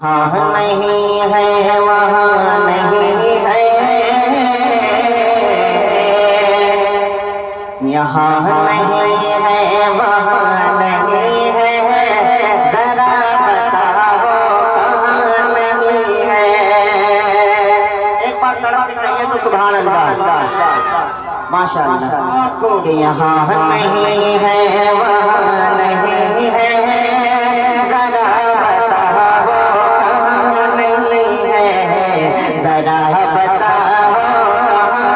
ہاں نہیں ہے وہاں نہیں ہے، یہاں نہیں ہے وہاں نہیں ہے، ذرا بتاؤ کہاں نہیں ہے۔ ایک بار تڑپ دکھائیے تو سبحان اللہ، ماشاء اللہ، کہ یہاں نہیں ہے وہاں نہیں ہے، ذرا بتاؤ کہاں نہیں ہے، ذرا بتاؤ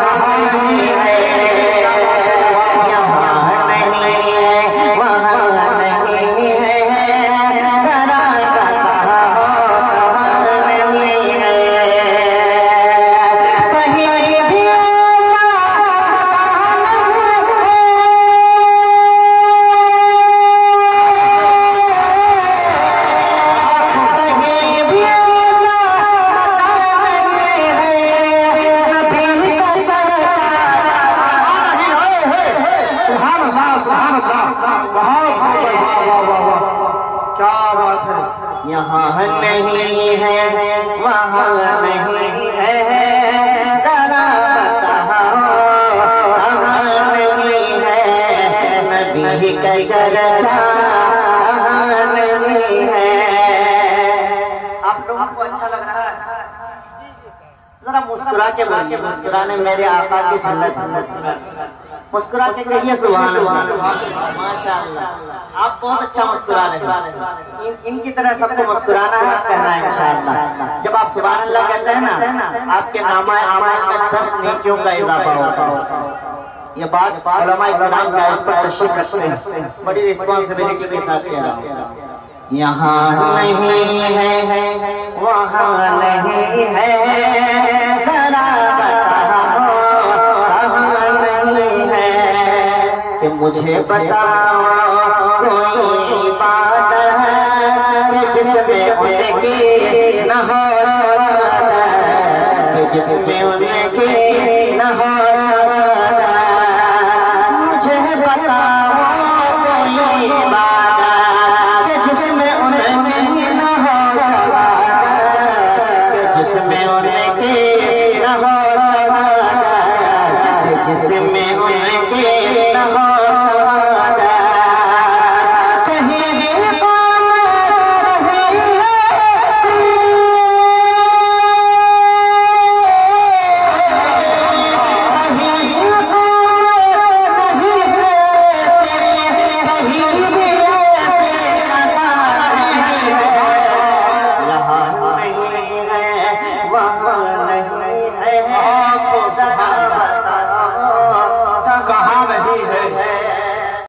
کہاں نہیں ہے، یہاں نہیں ہے وہاں نہیں ہے، ذرا بتاؤ کہاں نہیں ہے۔ کہیں بھی یہاں نہیں ہے وہاں نہیں ہے، ذرا بتاؤ کہاں نہیں ہے، نبی کا چرچا کہاں نہیں ہے۔ آپ لوگوں کو اچھا لگ رہا ہے؟ ذرا مسکرا کے بولیے، مسکرانے میرے آقا کی سنت ہے، مسکرا کے کہیے سبحان اللہ، ماشاء اللہ، آپ بہت اچھا مسکرا رہے ہیں، ان کی طرح سب کو مسکرانا ہے، کہنا ہے انشاءاللہ۔ جب آپ سبحان اللہ کہتے ہیں نا، آپ کے نامہ اعمال میں 10 نیکیوں کا اضافہ ہوتا ہے۔ یہ بات علماء کرام کا اس پر تشریح رکھتے ہیں، بڑی ریسپانسبلٹی کے ساتھ کہہ رہا ہوں۔ یہاں نہیں ہے وہاں نہیں ہے، ذرا بتاؤ کہاں نہیں ہے، کہ مجھے بتاؤ کوئی بات ہے کہ جس میں ان کی نہ ہو، کہ جس میں ان کی نہ ہو، مجھے بتاؤ کوئی بات کہ جس میں ان کی نہ ہو، کہ جس میں ان کی نہ ہو، کہ جس میں ان کی نہ ہو۔